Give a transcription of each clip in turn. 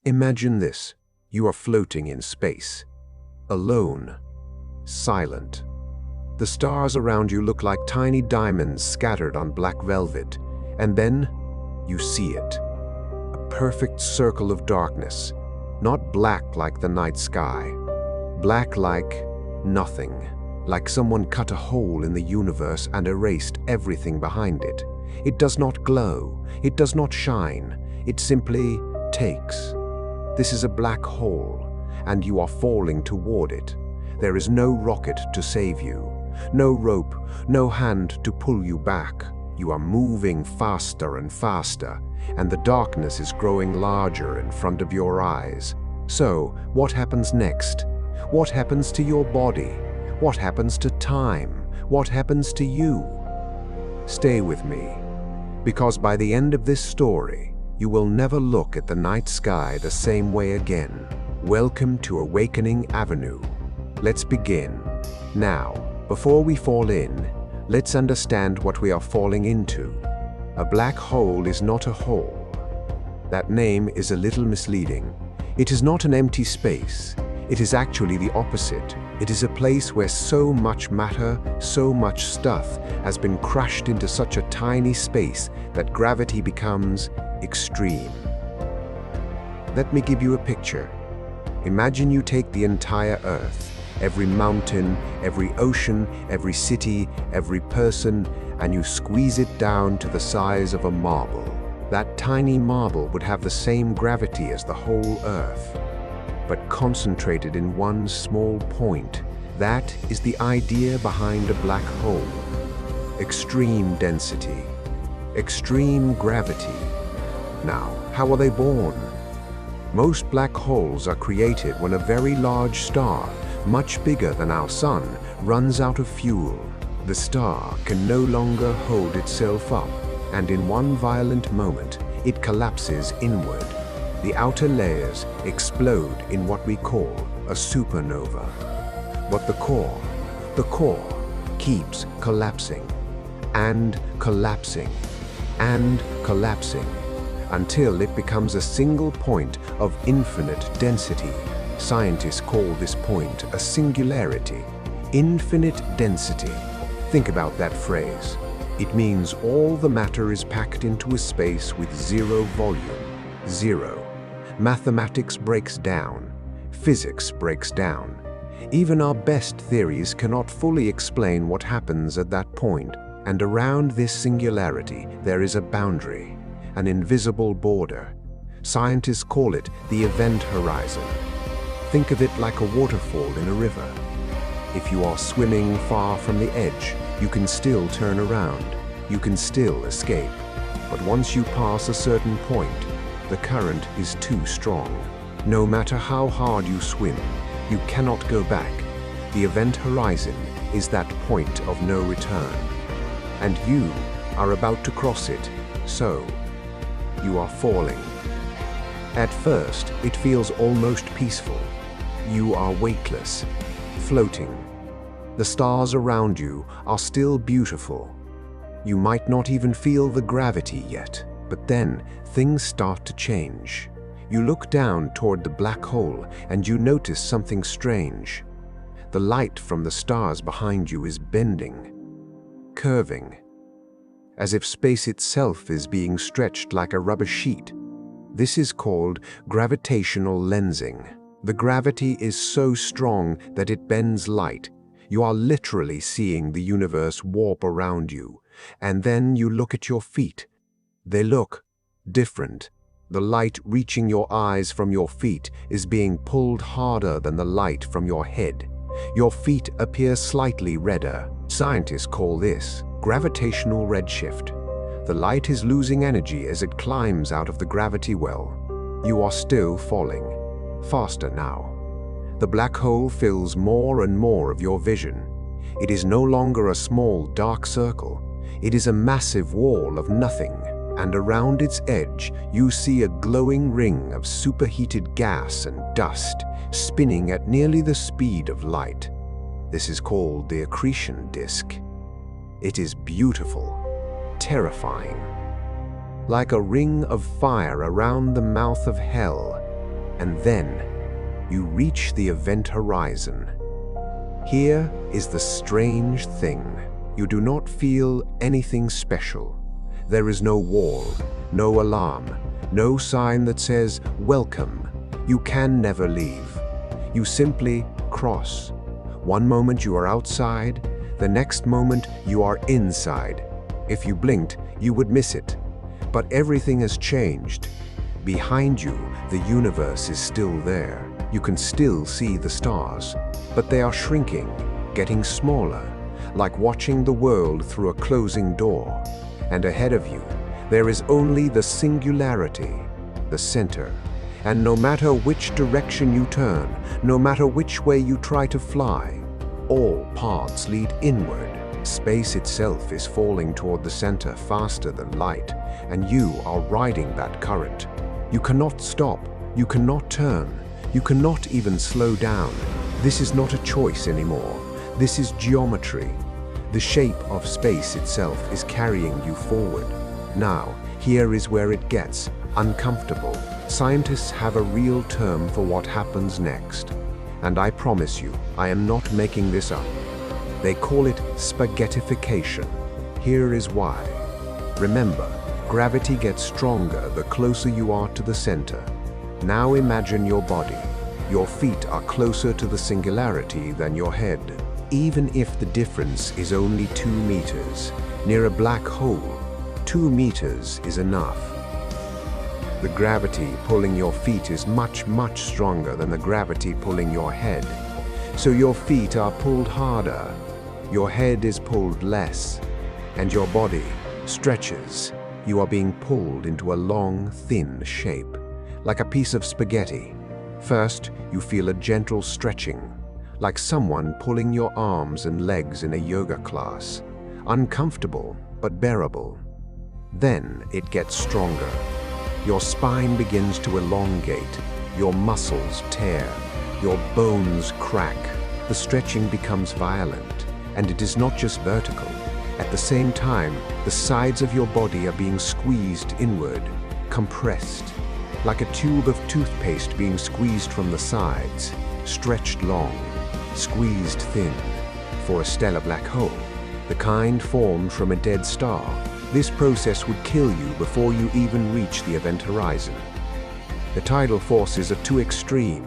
Imagine this. You are floating in space, alone, silent. The stars around you look like tiny diamonds scattered on black velvet, and then you see it. A perfect circle of darkness, not black like the night sky, black like nothing, like someone cut a hole in the universe and erased everything behind it. It does not glow, it does not shine, it simply takes. This is a black hole, and you are falling toward it. There is no rocket to save you, no rope, no hand to pull you back. You are moving faster and faster, and the darkness is growing larger in front of your eyes. So, what happens next? What happens to your body? What happens to time? What happens to you? Stay with me, because by the end of this story, you will never look at the night sky the same way again. Welcome to Awakening Avenue. Let's begin. Now, before we fall in, let's understand what we are falling into. A black hole is not a hole. That name is a little misleading. It is not an empty space. It is actually the opposite. It is a place where so much matter, so much stuff has been crushed into such a tiny space that gravity becomes extreme. Let me give you a picture. Imagine you take the entire Earth, every mountain, every ocean, every city, every person, and you squeeze it down to the size of a marble. That tiny marble would have the same gravity as the whole Earth, but concentrated in one small point. That is the idea behind a black hole. Extreme density, extreme gravity. Now, how are they born? Most black holes are created when a very large star, much bigger than our sun, runs out of fuel. The star can no longer hold itself up, and in one violent moment, it collapses inward. The outer layers explode in what we call a supernova. But the core keeps collapsing and collapsing and collapsing until it becomes a single point of infinite density. Scientists call this point a singularity, infinite density. Think about that phrase. It means all the matter is packed into a space with zero volume, zero. Mathematics breaks down, physics breaks down. Even our best theories cannot fully explain what happens at that point. And around this singularity, there is a boundary, an invisible border. Scientists call it the event horizon. Think of it like a waterfall in a river. If you are swimming far from the edge, you can still turn around. You can still escape. But once you pass a certain point, the current is too strong. No matter how hard you swim, you cannot go back. The event horizon is that point of no return. And you are about to cross it, so you are falling. At first, it feels almost peaceful. You are weightless, floating. The stars around you are still beautiful. You might not even feel the gravity yet, but then things start to change. You look down toward the black hole and you notice something strange. The light from the stars behind you is bending, curving, as if space itself is being stretched like a rubber sheet. This is called gravitational lensing. The gravity is so strong that it bends light. You are literally seeing the universe warp around you. And then you look at your feet. They look different. The light reaching your eyes from your feet is being pulled harder than the light from your head. Your feet appear slightly redder. Scientists call this gravitational redshift. The light is losing energy as it climbs out of the gravity well. You are still falling. Faster now. The black hole fills more and more of your vision. It is no longer a small dark circle. It is a massive wall of nothing, and around its edge you see a glowing ring of superheated gas and dust spinning at nearly the speed of light. This is called the accretion disk. It is beautiful, terrifying. Like a ring of fire around the mouth of hell, And then you reach the event horizon. Here is the strange thing. You do not feel anything special. There is no wall, no alarm, no sign that says, "Welcome." You can never leave. You simply cross. One moment you are outside, the next moment you are inside. If you blinked, you would miss it. But everything has changed. Behind you, the universe is still there. You can still see the stars, but they are shrinking, getting smaller, like watching the world through a closing door. And ahead of you, there is only the singularity, the center. And no matter which direction you turn, no matter which way you try to fly, all paths lead inward. Space itself is falling toward the center faster than light, and you are riding that current. You cannot stop, you cannot turn, you cannot even slow down. This is not a choice anymore. This is geometry. The shape of space itself is carrying you forward. Now, here is where it gets uncomfortable. Scientists have a real term for what happens next. And I promise you, I am not making this up. They call it spaghettification. Here is why. Remember, gravity gets stronger the closer you are to the center. Now imagine your body. Your feet are closer to the singularity than your head. Even if the difference is only 2 meters, near a black hole, 2 meters is enough. The gravity pulling your feet is much, much stronger than the gravity pulling your head. So your feet are pulled harder, your head is pulled less, and your body stretches. You are being pulled into a long, thin shape, like a piece of spaghetti. First, you feel a gentle stretching, like someone pulling your arms and legs in a yoga class. Uncomfortable, but bearable. Then it gets stronger. Your spine begins to elongate, your muscles tear, your bones crack. The stretching becomes violent, and it is not just vertical. At the same time, the sides of your body are being squeezed inward, compressed, like a tube of toothpaste being squeezed from the sides, stretched long, squeezed thin. For a stellar black hole, the kind formed from a dead star, this process would kill you before you even reach the event horizon. The tidal forces are too extreme.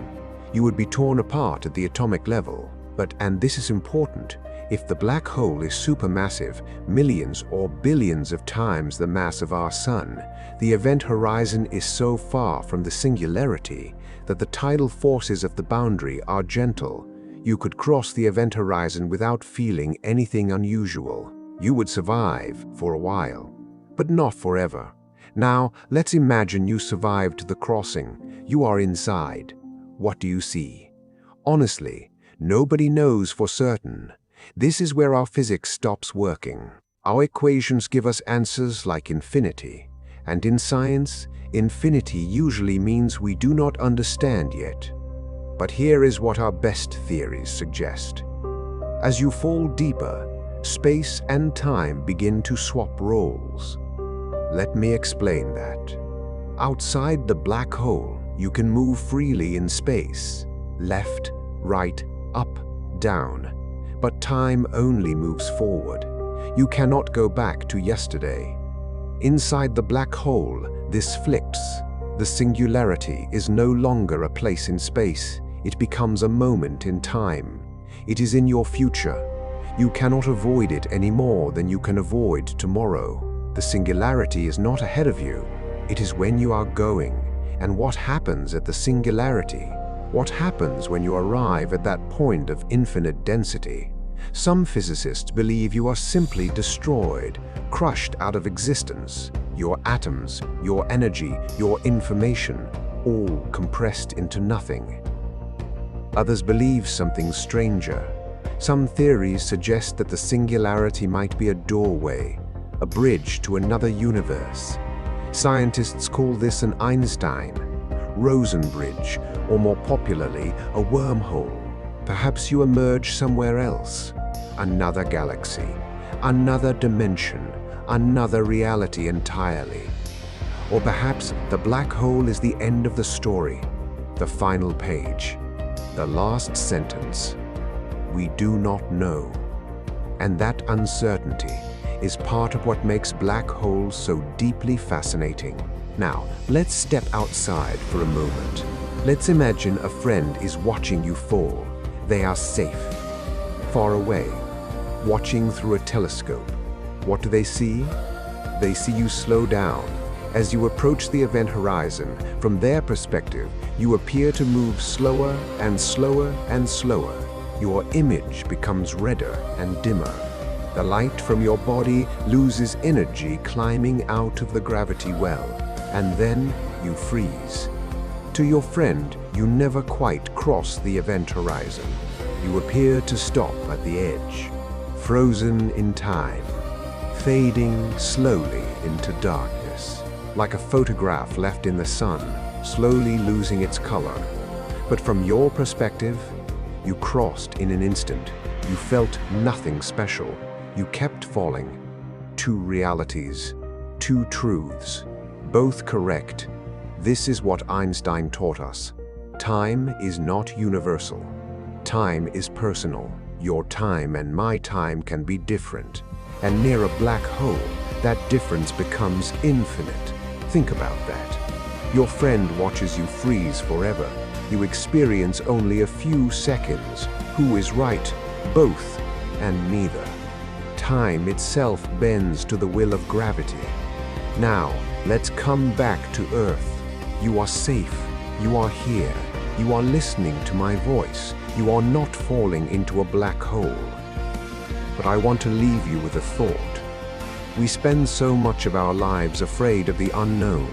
You would be torn apart at the atomic level. But, and this is important, if the black hole is supermassive, millions or billions of times the mass of our sun, the event horizon is so far from the singularity that the tidal forces of the boundary are gentle. You could cross the event horizon without feeling anything unusual. You would survive for a while, but not forever. Now, let's imagine you survived the crossing. You are inside. What do you see? Honestly, nobody knows for certain. This is where our physics stops working. Our equations give us answers like infinity. And in science, infinity usually means we do not understand yet. But here is what our best theories suggest. As you fall deeper, space and time begin to swap roles. Let me explain that. Outside the black hole, you can move freely in space, left, right, up, down. But time only moves forward. You cannot go back to yesterday. Inside the black hole, this flips. The singularity is no longer a place in space. It becomes a moment in time. It is in your future. You cannot avoid it any more than you can avoid tomorrow. The singularity is not ahead of you. It is when you are going. And what happens at the singularity? What happens when you arrive at that point of infinite density? Some physicists believe you are simply destroyed, crushed out of existence. Your atoms, your energy, your information, all compressed into nothing. Others believe something stranger. Some theories suggest that the singularity might be a doorway, a bridge to another universe. Scientists call this an Einstein-Rosen bridge, or more popularly, a wormhole. Perhaps you emerge somewhere else, another galaxy, another dimension, another reality entirely. Or perhaps the black hole is the end of the story. The final page. The last sentence. We do not know. And that uncertainty is part of what makes black holes so deeply fascinating. Now, let's step outside for a moment. Let's imagine a friend is watching you fall. They are safe, far away, watching through a telescope. What do they see? They see you slow down. As you approach the event horizon, from their perspective, you appear to move slower and slower and slower. Your image becomes redder and dimmer. The light from your body loses energy climbing out of the gravity well, and then you freeze. To your friend, you never quite cross the event horizon. You appear to stop at the edge, frozen in time, fading slowly into darkness, like a photograph left in the sun, slowly losing its color. But from your perspective, you crossed in an instant. You felt nothing special. You kept falling. Two realities, two truths, both correct. This is what Einstein taught us. Time is not universal. Time is personal. Your time and my time can be different. And near a black hole, that difference becomes infinite. Think about that. Your friend watches you freeze forever. You experience only a few seconds. Who is right? Both and neither. Time itself bends to the will of gravity. Now, let's come back to Earth. You are safe. You are here. You are listening to my voice. You are not falling into a black hole. But I want to leave you with a thought. We spend so much of our lives afraid of the unknown,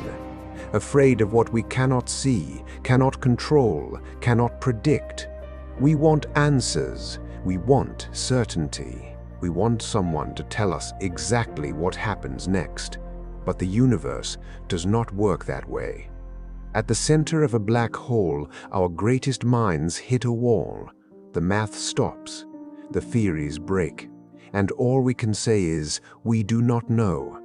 afraid of what we cannot see, cannot control, cannot predict. We want answers. We want certainty. We want someone to tell us exactly what happens next. But the universe does not work that way. At the center of a black hole, our greatest minds hit a wall. The math stops. The theories break. And all we can say is, we do not know.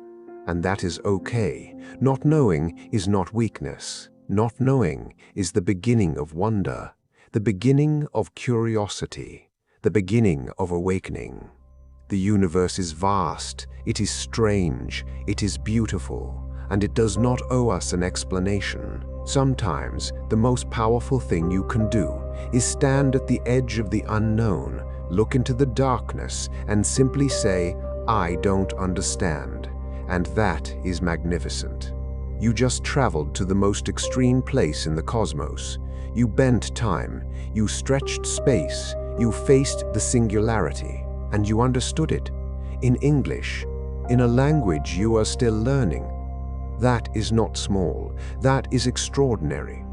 And that is okay. Not knowing is not weakness. Not knowing is the beginning of wonder, the beginning of curiosity, the beginning of awakening. The universe is vast, it is strange, it is beautiful, and it does not owe us an explanation. Sometimes, the most powerful thing you can do is stand at the edge of the unknown, look into the darkness, and simply say, I don't understand. And that is magnificent. You just traveled to the most extreme place in the cosmos. You bent time, you stretched space, you faced the singularity, and you understood it. In English, in a language you are still learning. That is not small, that is extraordinary.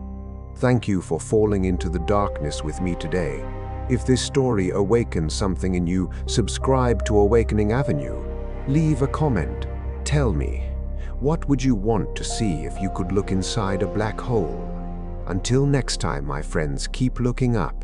Thank you for falling into the darkness with me today. If this story awakens something in you, subscribe to Awakening Avenue. Leave a comment. Tell me, what would you want to see if you could look inside a black hole? Until next time, my friends, keep looking up.